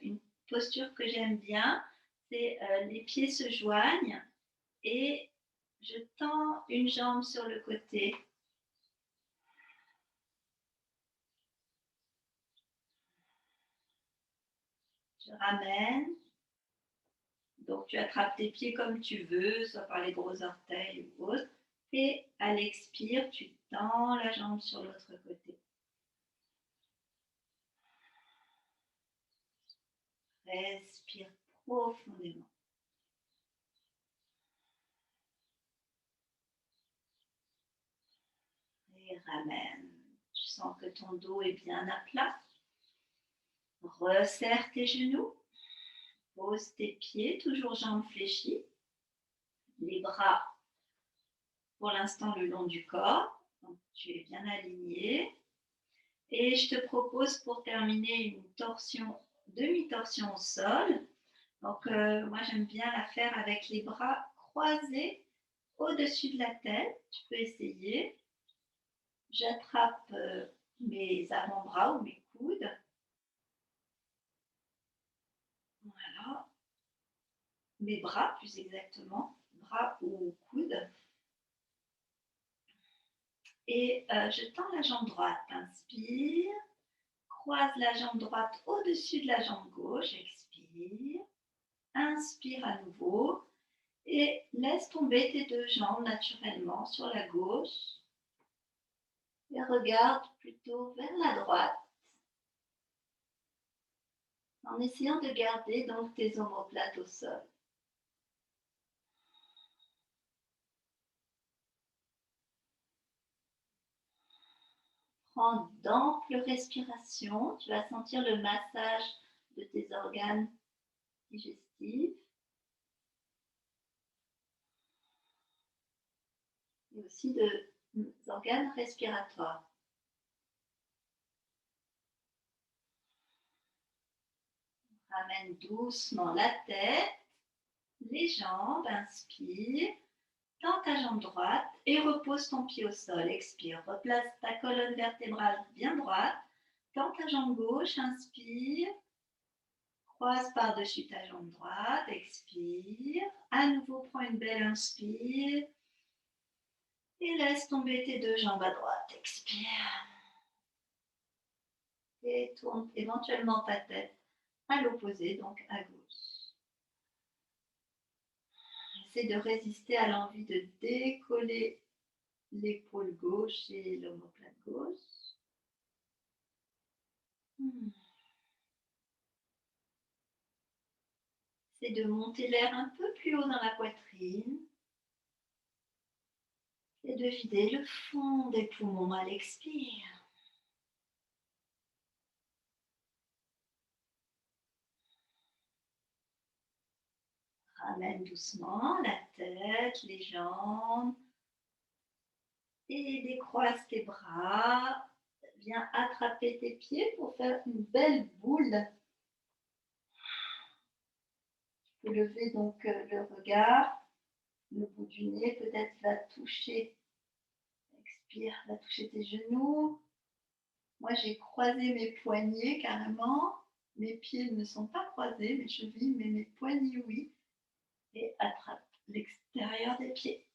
une posture que j'aime bien. C'est les pieds se joignent et je tends une jambe sur le côté. Je ramène. Donc tu attrapes tes pieds comme tu veux, soit par les gros orteils ou autre. Et à l'expire, tu tends la jambe sur l'autre côté. Respire profondément. Et ramène. Tu sens que ton dos est bien à plat. Resserre tes genoux. Pose tes pieds, toujours jambes fléchies. Les bras, pour l'instant, le long du corps. Donc, tu es bien aligné. Et je te propose pour terminer une torsion, demi-torsion au sol. Donc, moi, j'aime bien la faire avec les bras croisés au-dessus de la tête. Tu peux essayer. J'attrape mes avant-bras ou mes coudes. Voilà. Mes bras, plus exactement. Bras ou coudes. Et je tends la jambe droite. Inspire. Croise la jambe droite au-dessus de la jambe gauche. Expire. Inspire à nouveau. Et laisse tomber tes deux jambes naturellement sur la gauche. Et regarde plutôt vers la droite. En essayant de garder donc tes omoplates au sol. Prends d'amples respirations. Tu vas sentir le massage de tes organes digestifs. Et aussi des organes respiratoires. Ramène doucement la tête, les jambes, inspire, tends ta jambe droite et repose ton pied au sol. Expire, replace ta colonne vertébrale bien droite, tends ta jambe gauche, inspire, croise par-dessus ta jambe droite, expire, à nouveau prends une belle inspire et laisse tomber tes deux jambes à droite, expire. Et tourne éventuellement ta tête à l'opposé, donc à gauche. Essaie de résister à l'envie de décoller l'épaule gauche et l'omoplate gauche. Essaie de monter l'air un peu plus haut dans la poitrine et de vider le fond des poumons à l'expire. Ramène doucement la tête, les jambes et décroise tes bras. Viens attraper tes pieds pour faire une belle boule. Tu peux lever donc le regard. Le bout du nez peut-être va toucher. Expire, va toucher tes genoux. Moi, j'ai croisé mes poignets carrément. Mes pieds ne sont pas croisés, mes chevilles, mais mes poignets, oui. Et attrape l'extérieur des pieds.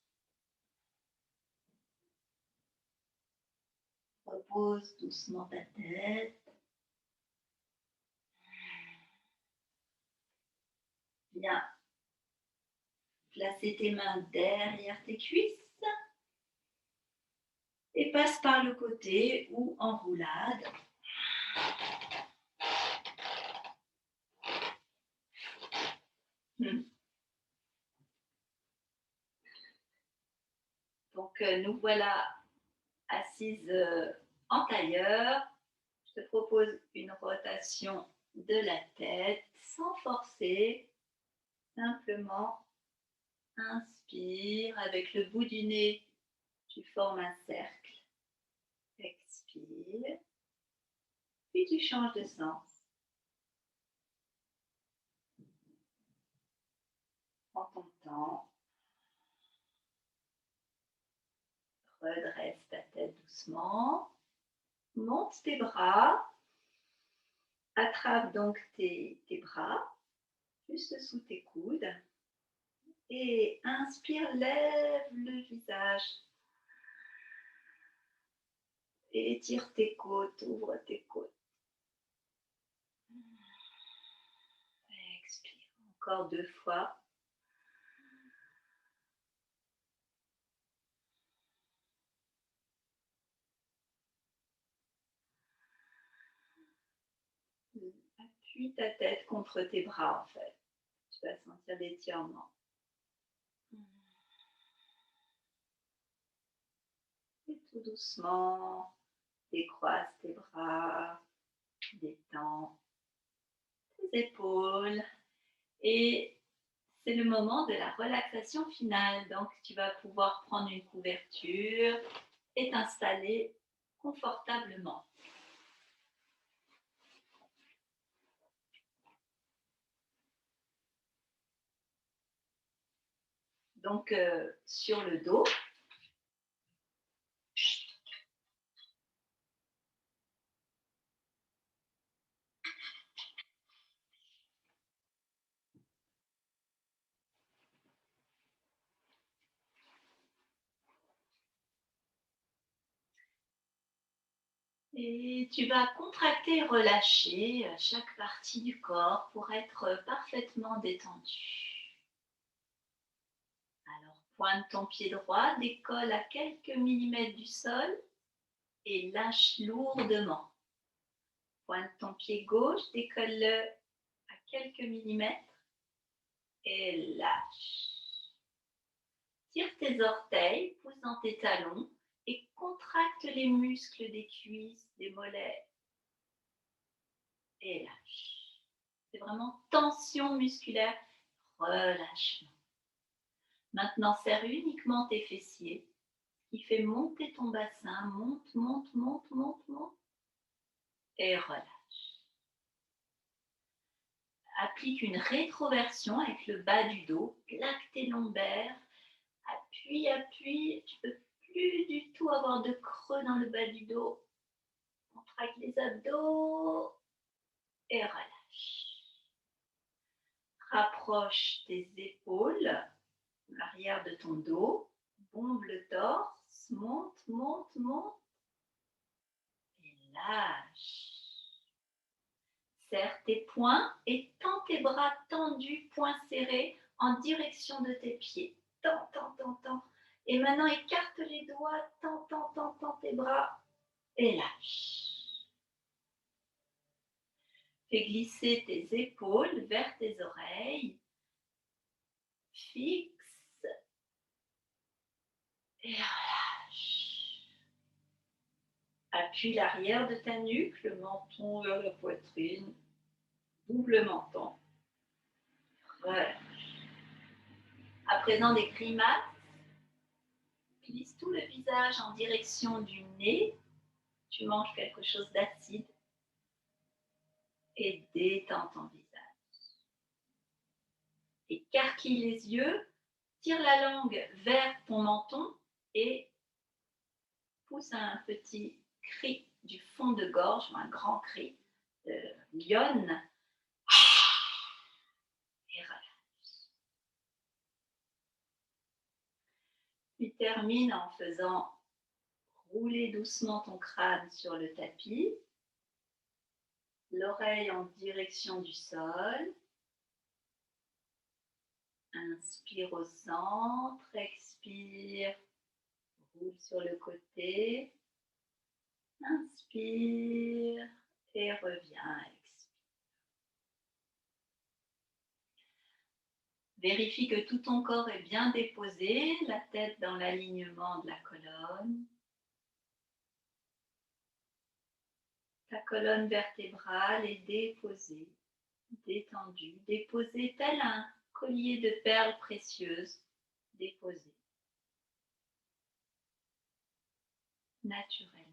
Repose doucement ta tête. Viens placer tes mains derrière tes cuisses. et passe par le côté ou en roulade. Donc, nous voilà assises en tailleur. Je te propose une rotation de la tête sans forcer. Simplement, inspire. Avec le bout du nez, tu formes un cercle. Expire. Puis tu changes de sens. Prends ton temps. Redresse ta tête doucement. Monte tes bras. Attrape donc tes bras juste sous tes coudes. Et inspire, lève le visage. Et étire tes côtes, ouvre tes côtes. Expire encore 2 fois. Appuie ta tête contre tes bras en fait. Tu vas sentir l'étirement. Et tout doucement, décroise tes bras, détends tes épaules. Et c'est le moment de la relaxation finale. Donc, tu vas pouvoir prendre une couverture et t'installer confortablement. Donc, sur le dos. Et tu vas contracter et relâcher chaque partie du corps pour être parfaitement détendu. Alors, pointe ton pied droit, décolle à quelques millimètres du sol et lâche lourdement. Pointe ton pied gauche, décolle-le à quelques millimètres et lâche. Tire tes orteils, pousse dans tes talons et contracte les muscles des cuisses, des mollets et lâche. C'est vraiment tension musculaire, relâchement. Maintenant, serre uniquement tes fessiers, qui fait monter ton bassin, monte, monte, monte, monte, monte, et relâche. Applique une rétroversion avec le bas du dos, plaque tes lombaires, appuie, appuie, tu peux plus du tout avoir de creux dans le bas du dos. Contracte les abdos et relâche. Rapproche tes épaules, l'arrière de ton dos, bombe le torse, monte, monte, monte et lâche. Serre tes poings et tends tes bras tendus, poings serrés en direction de tes pieds. Tends, tends, tends, tends. Et maintenant, écarte les doigts, tends, tends, tends, tends tes bras et lâche. Fais glisser tes épaules vers tes oreilles. Fixe et relâche. Appuie l'arrière de ta nuque, le menton vers la poitrine. Double menton. Relâche. À présent, des grimaces. Glisse tout le visage en direction du nez. Tu manges quelque chose d'acide. Et détends ton visage. Écarquille les yeux. Tire la langue vers ton menton et pousse un petit cri du fond de gorge, un grand cri de lionne. Et relâche. Tu termines en faisant rouler doucement ton crâne sur le tapis, l'oreille en direction du sol. Inspire au centre, expire, Roule sur le côté. Inspire et reviens. Expire. Vérifie que tout ton corps est bien déposé, la tête dans l'alignement de la colonne. Ta colonne vertébrale est déposée, détendue, déposée tel un collier de perles précieuses, déposé naturellement.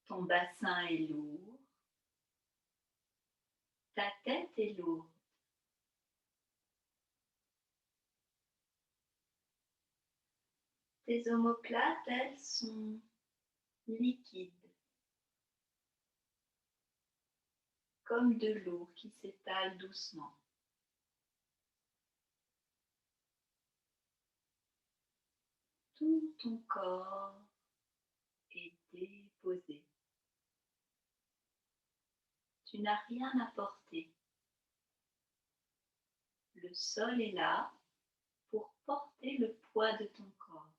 Ton bassin est lourd, ta tête est lourde. Tes omoplates, elles, sont liquides, comme de l'eau qui s'étale doucement. Tout ton corps est déposé. Tu n'as rien à porter. Le sol est là pour porter le poids de ton corps.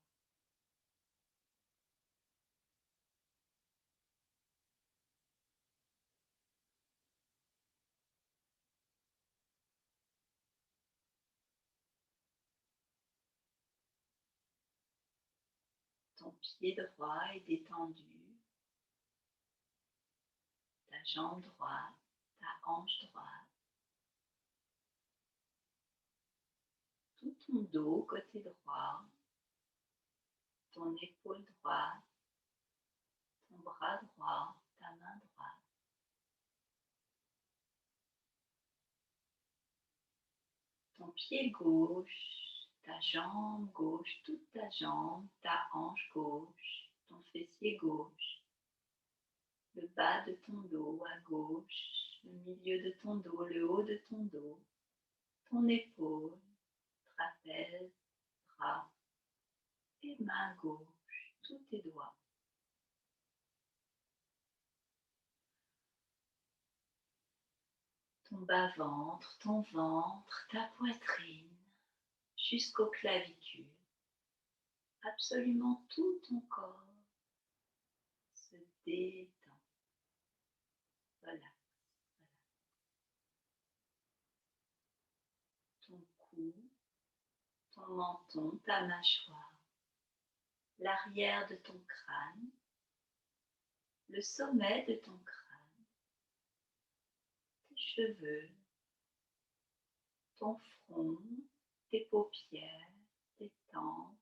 Ton pied droit est détendu, ta jambe droite, ta hanche droite, tout ton dos côté droit, ton épaule droite, ton bras droit, ta main droite. Ton pied gauche, ta jambe gauche, toute ta jambe, ta hanche gauche, ton fessier gauche, le bas de ton dos à gauche, le milieu de ton dos, le haut de ton dos, ton épaule, trapèze, bras et main gauche, tous tes doigts. Ton bas-ventre, ton ventre, ta poitrine, jusqu'aux clavicules. Absolument tout ton corps se détend. Voilà. Ton cou, ton menton, ta mâchoire, l'arrière de ton crâne, le sommet de ton crâne, tes cheveux, ton front, tes paupières, tes tempes,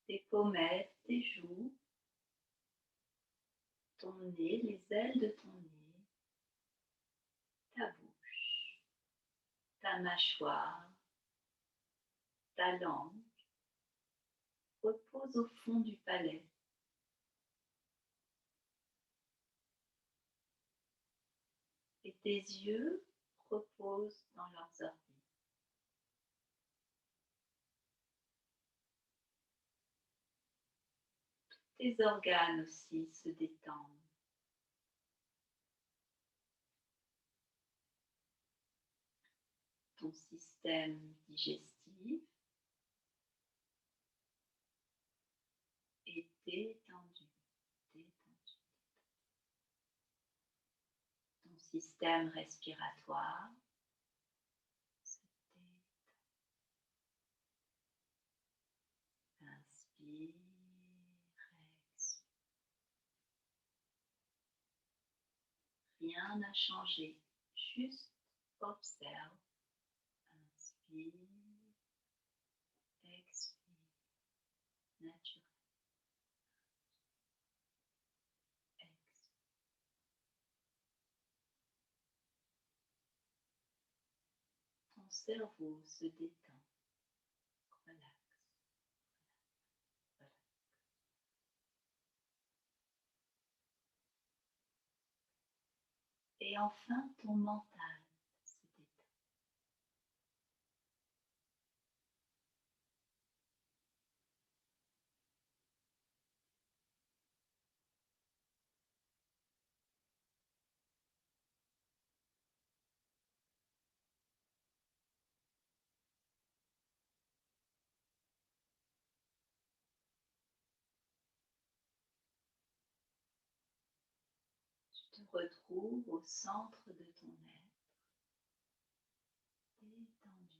tes pommettes, tes joues, ton nez, les ailes de ton nez, ta bouche, ta mâchoire, ta langue repose au fond du palais. Et tes yeux reposent dans leurs orbites. Tes organes aussi se détendent. Ton système digestif est détendu, détendu. Ton système respiratoire se détend. Inspire, expire. Rien n'a changé, juste observe. Inspire, expire, naturel. Expire. Ton cerveau se détend, relax, relax. Et enfin, ton mental se détend. retrouve au centre de ton être, détendu.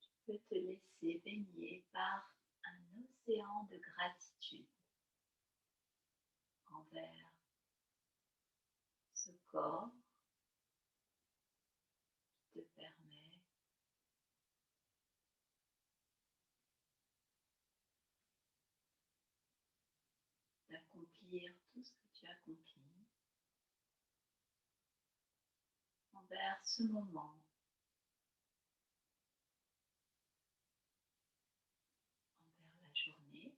Tu peux te laisser baigner par un océan de gratitude envers ce corps qui te permet d'accomplir tout ce que tu accomplis, envers ce moment, envers la journée.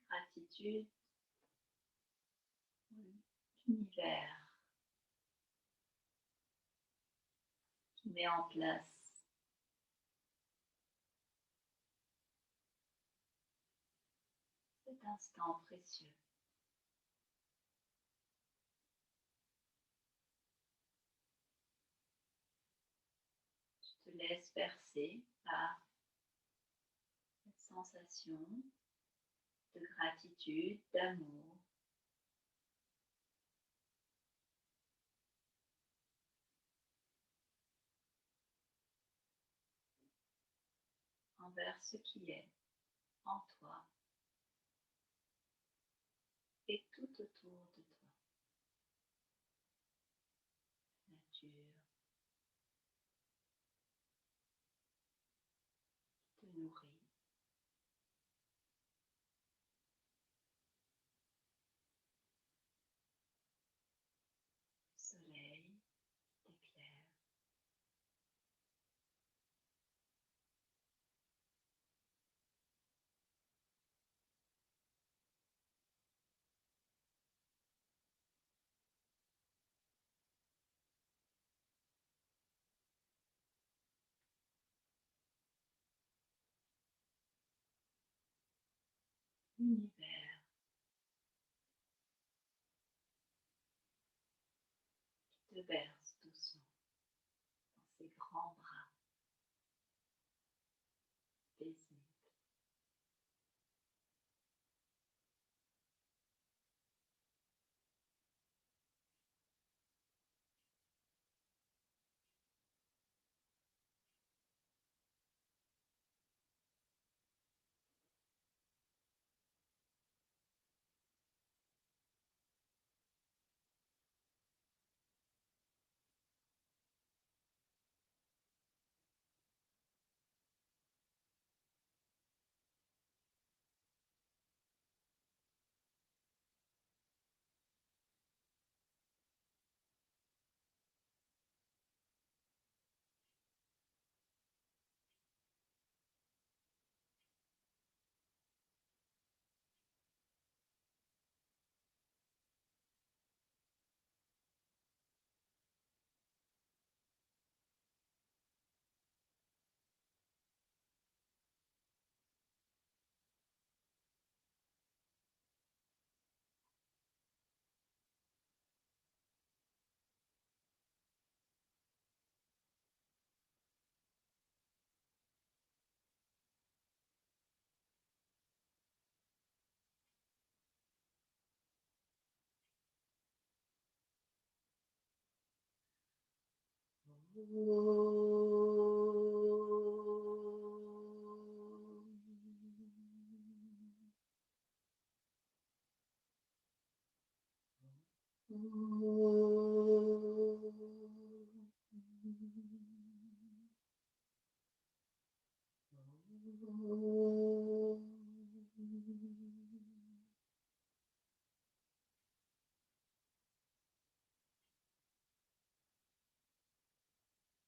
Gratitude pour l'univers qui met en place cet instant précieux. Tu te laisses bercer par cette sensation de gratitude, d'amour. Envers ce qui est en toi et tout autour de toi. Nature qui te nourrit. Soleil qui t'éclaire. L'univers qui te berce doucement dans ses grands bras paisibles.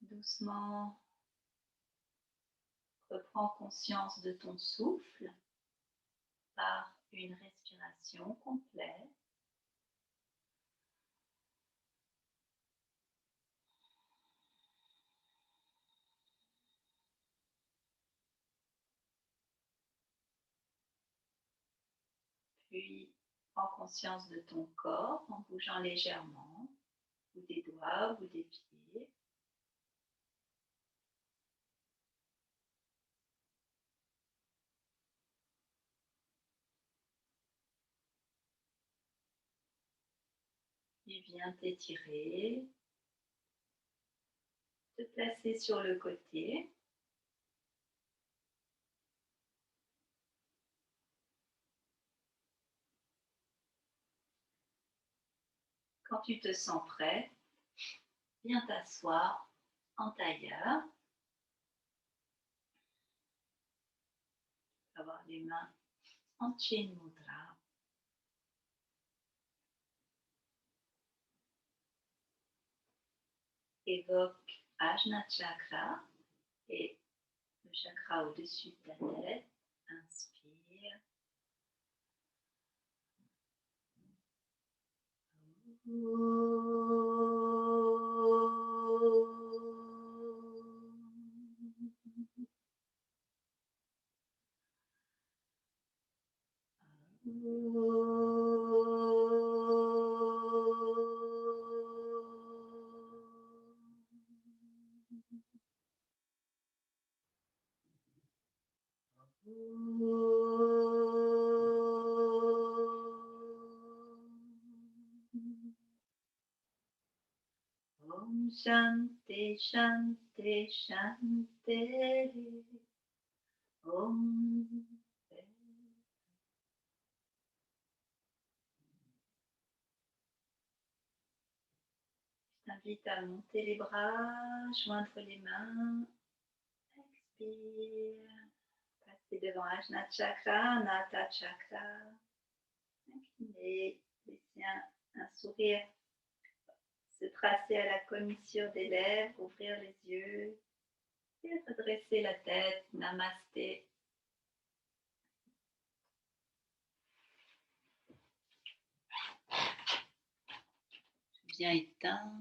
Doucement, reprends conscience de ton souffle par une respiration complète. Puis, prends conscience de ton corps en bougeant légèrement, ou des doigts, ou des pieds. Puis viens t'étirer, te placer sur le côté. Quand tu te sens prêt, viens t'asseoir en tailleur. Avoir les mains en Chin Mudra. Évoque Ajna Chakra et le chakra au-dessus de ta tête. Inspire. Om Shanti Shanti Shanti. Om. Je t'invite à monter les bras, joindre les mains. Expire. Passer devant Ajna Chakra, Nata Chakra. Incliner, laisser un sourire se tracer à la commissure des lèvres, ouvrir les yeux et redresser la tête. Namasté. Bien éteint.